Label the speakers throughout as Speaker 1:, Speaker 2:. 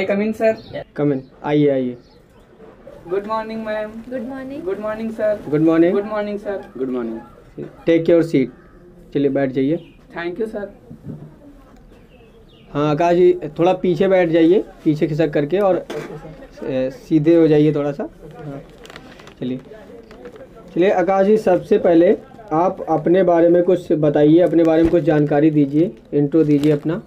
Speaker 1: Come in sir?
Speaker 2: Come in, आइए आइए।
Speaker 1: Good morning ma'am.
Speaker 3: Good morning.
Speaker 1: Good morning sir.
Speaker 2: Good morning.
Speaker 1: Good morning sir.
Speaker 2: Good morning. Take your seat. चलिए बैठ जाइए।
Speaker 1: Thank you sir.
Speaker 2: हाँ आकाश जी थोड़ा पीछे बैठ जाइए, पीछे खिसक करके, और सीधे हो जाइए थोड़ा सा। हाँ चलिए चलिए। आकाश जी सबसे पहले आप अपने बारे में कुछ बताइए, अपने बारे में कुछ जानकारी दीजिए, इंट्रो दीजिए अपना।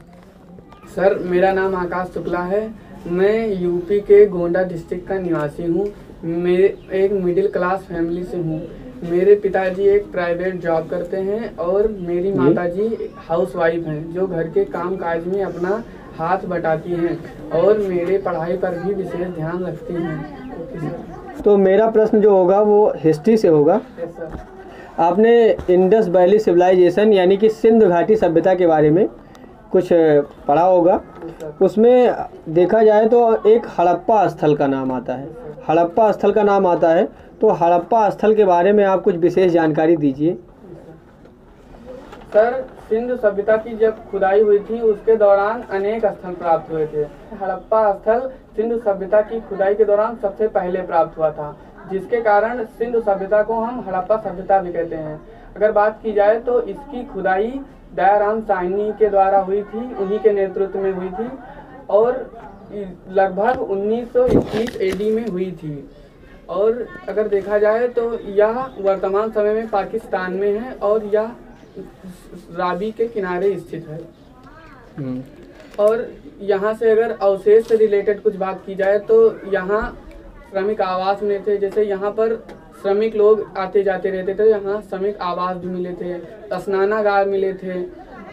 Speaker 1: सर मेरा नाम आकाश शुक्ला है। मैं यूपी के गोंडा डिस्ट्रिक्ट का निवासी हूँ। मैं एक मिडिल क्लास फैमिली से हूँ। मेरे पिताजी एक प्राइवेट जॉब करते हैं और मेरी माताजी हाउसवाइफ हैं जो घर के काम काज में अपना हाथ बटाती हैं और मेरे पढ़ाई पर भी विशेष ध्यान रखती हैं।
Speaker 2: तो मेरा प्रश्न जो होगा वो हिस्ट्री से होगा।
Speaker 1: Yes sir.
Speaker 2: आपने इंडस वैली सिविलाइजेशन यानी कि सिंधु घाटी सभ्यता के बारे में कुछ पढ़ा होगा। उसमें देखा जाए तो एक हड़प्पा स्थल का नाम आता है, हड़प्पा स्थल का नाम आता है। तो हड़प्पा स्थल के बारे में आप कुछ विशेष जानकारी दीजिए।
Speaker 1: सर सिंधु सभ्यता की जब खुदाई हुई थी उसके दौरान अनेक स्थल प्राप्त हुए थे। हड़प्पा स्थल सिंधु सभ्यता की खुदाई के दौरान सबसे पहले प्राप्त हुआ था, जिसके कारण सिंधु सभ्यता को हम हड़प्पा सभ्यता भी कहते हैं। अगर बात की जाए तो इसकी खुदाई दयाराम साहनी के द्वारा हुई थी, उन्हीं के नेतृत्व में हुई थी और लगभग 1921 एडी में हुई थी। और अगर देखा जाए तो यह वर्तमान समय में पाकिस्तान में है और यह रावी के किनारे स्थित है। और यहाँ से अगर अवशेष से रिलेटेड कुछ बात की जाए तो यहाँ श्रमिक आवास मिले थे। जैसे यहाँ पर श्रमिक लोग आते जाते रहते थे, यहाँ श्रमिक आवास भी मिले थे, स्नानागार मिले थे,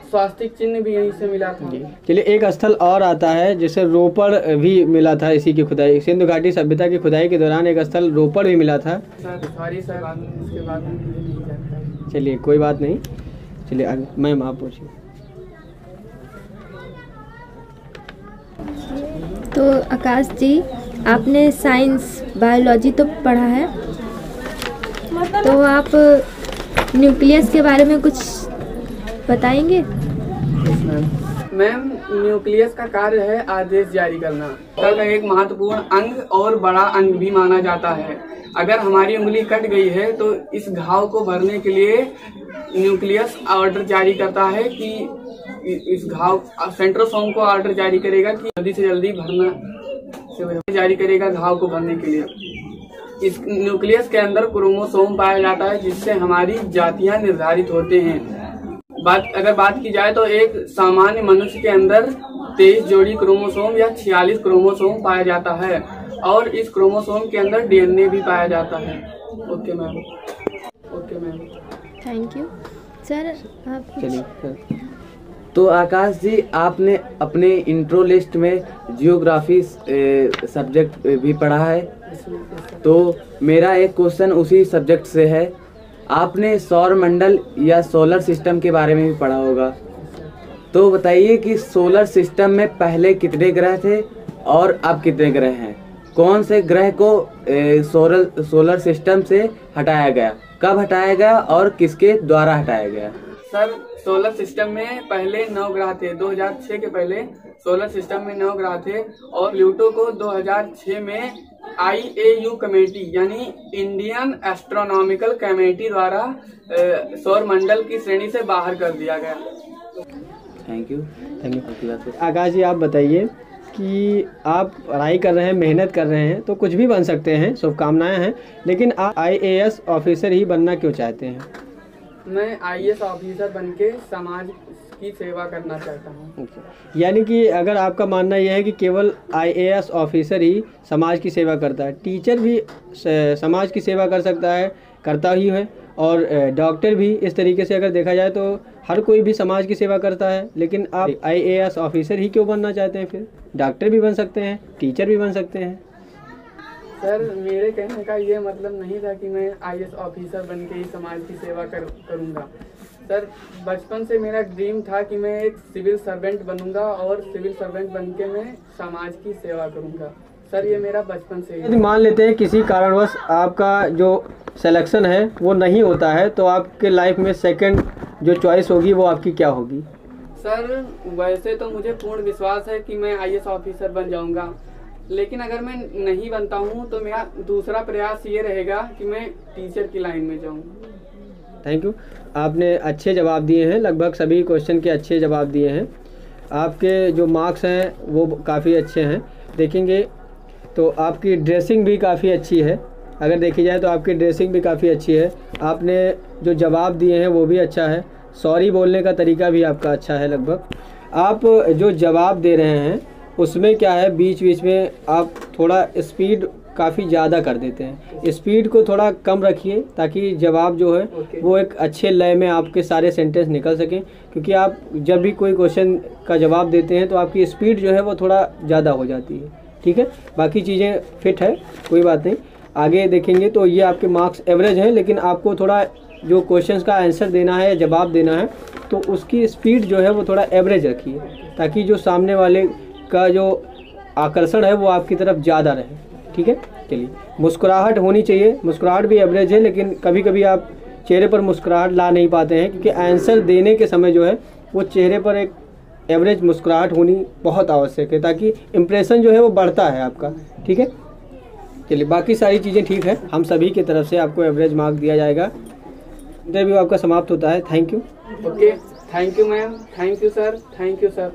Speaker 1: स्वास्तिक चिन्ह भी यहीं से मिला था।
Speaker 2: चलिए एक स्थल और आता है जिसे रोपड़ भी मिला था इसी की खुदाई, सिंधु घाटी सभ्यता की खुदाई के दौरान एक स्थल रोपड़ भी मिला था।
Speaker 1: सर सॉरी सर, इसके बाद में मुझे नहीं जानकारी।
Speaker 2: चलिए कोई बात नहीं। चलिए आगे मैम आप पूछिए।
Speaker 3: तो आकाश जी आपने साइंस बायोलॉजी तो पढ़ा है, तो आप न्यूक्लियस के बारे में कुछ बताएंगे?
Speaker 1: मैम न्यूक्लियस का कार्य है आदेश जारी करना। सेल का एक महत्वपूर्ण अंग और बड़ा अंग भी माना जाता है। अगर हमारी उंगली कट गई है तो इस घाव को भरने के लिए न्यूक्लियस ऑर्डर जारी करता है कि इस घाव, सेंट्रोसोम को ऑर्डर जारी करेगा कि जल्दी से जल्दी भरना जारी करेगा घाव को भरने के लिए। इस न्यूक्लियस के अंदर क्रोमोसोम पाया जाता है जिससे हमारी जातियां निर्धारित होते हैं। अगर बात की जाए तो एक सामान्य मनुष्य के अंदर 23 जोड़ी क्रोमोसोम या 46 क्रोमोसोम पाया जाता है और इस क्रोमोसोम के अंदर डीएनए भी पाया जाता है। Okay ma'am. Okay ma'am,
Speaker 3: thank you sir. आप
Speaker 2: चलिए।
Speaker 4: तो आकाश जी आपने अपने इंट्रो लिस्ट में जियोग्राफी सब्जेक्ट भी पढ़ा है, तो मेरा एक क्वेश्चन उसी सब्जेक्ट से है। आपने सौर मंडल या सोलर सिस्टम के बारे में भी पढ़ा होगा, तो बताइए कि सोलर सिस्टम में पहले कितने ग्रह थे और अब कितने ग्रह हैं? कौन से ग्रह को सोलर सिस्टम से हटाया गया, कब हटाया गया और किसके द्वारा हटाया गया?
Speaker 1: सर सोलर सिस्टम में पहले 9 ग्रह थे। 2006 के पहले सोलर सिस्टम में 9 ग्रह थे और प्लूटो को 2006 में IAU कमेटी यानी इंडियन एस्ट्रोनॉमिकल कमेटी द्वारा सौर मंडल की श्रेणी से बाहर कर दिया गया।
Speaker 4: Thank you.
Speaker 2: आकाश जी आप बताइए कि आप पढ़ाई कर रहे हैं, मेहनत कर रहे हैं, तो कुछ भी बन सकते हैं, शुभकामनाएं हैं, लेकिन आप IAS ऑफिसर ही बनना क्यों चाहते हैं?
Speaker 1: मैं IAS ऑफिसर बनके समाज की सेवा करना चाहता हूँ।
Speaker 2: यानी कि अगर आपका मानना यह है कि केवल IAS ऑफिसर ही समाज की सेवा करता है, टीचर भी समाज की सेवा कर सकता है, करता ही है, और डॉक्टर भी इस तरीके से अगर देखा जाए तो हर कोई भी समाज की सेवा करता है, लेकिन आप IAS ऑफिसर ही क्यों बनना चाहते हैं? फिर डॉक्टर भी बन सकते हैं, टीचर भी बन सकते हैं।
Speaker 1: सर मेरे कहने का ये मतलब नहीं था कि मैं IAS ऑफिसर बन के ही समाज की सेवा करूँगा। सर बचपन से मेरा ड्रीम था कि मैं एक सिविल सर्वेंट बनूंगा और सिविल सर्वेंट बन के मैं समाज की सेवा करूँगा। सर ये मेरा बचपन से ही।
Speaker 2: यदि मान लेते हैं किसी कारणवश आपका जो सिलेक्शन है वो नहीं होता है, तो आपके लाइफ में सेकंड जो चॉइस होगी वो आपकी क्या होगी?
Speaker 1: सर वैसे तो मुझे पूर्ण विश्वास है कि मैं IAS ऑफिसर बन जाऊंगा, लेकिन अगर मैं नहीं बनता हूं तो मेरा दूसरा प्रयास ये रहेगा कि मैं टीचर की लाइन में जाऊं।
Speaker 2: Thank you. आपने अच्छे जवाब दिए हैं, लगभग सभी क्वेश्चन के अच्छे जवाब दिए हैं। आपके जो मार्क्स हैं वो काफ़ी अच्छे हैं। देखेंगे तो आपकी ड्रेसिंग भी काफ़ी अच्छी है, अगर देखी जाए तो आपकी ड्रेसिंग भी काफ़ी अच्छी है। आपने जो जवाब दिए हैं वो भी अच्छा है, सॉरी बोलने का तरीका भी आपका अच्छा है। लगभग आप जो जवाब दे रहे हैं उसमें क्या है, बीच बीच में आप थोड़ा स्पीड काफ़ी ज़्यादा कर देते हैं। स्पीड को थोड़ा कम रखिए ताकि जवाब जो है वो एक अच्छे लय में आपके सारे सेंटेंस निकल सकें, क्योंकि आप जब भी कोई क्वेश्चन का जवाब देते हैं तो आपकी स्पीड जो है वो थोड़ा ज़्यादा हो जाती है। ठीक है, बाकी चीज़ें फिट है, कोई बात नहीं। आगे देखेंगे तो ये आपके मार्क्स एवरेज हैं, लेकिन आपको थोड़ा जो क्वेश्चंस का आंसर देना है या जवाब देना है तो उसकी स्पीड जो है वो थोड़ा एवरेज रखिए, ताकि जो सामने वाले का जो आकर्षण है वो आपकी तरफ ज़्यादा रहे। ठीक है, चलिए। मुस्कुराहट होनी चाहिए, मुस्कुराहट भी एवरेज है, लेकिन कभी कभी आप चेहरे पर मुस्कुराहट ला नहीं पाते हैं, क्योंकि आंसर देने के समय जो है वो चेहरे पर एक एवरेज मुस्कुराहट होनी बहुत आवश्यक है, ताकि इम्प्रेशन जो है वो बढ़ता है आपका। ठीक है, चलिए, बाकी सारी चीज़ें ठीक है, हम सभी की तरफ से आपको एवरेज मार्क दिया जाएगा। इंटरव्यू आपका समाप्त होता है। Thank you.
Speaker 1: Okay, thank you ma'am, thank you sir, thank you sir.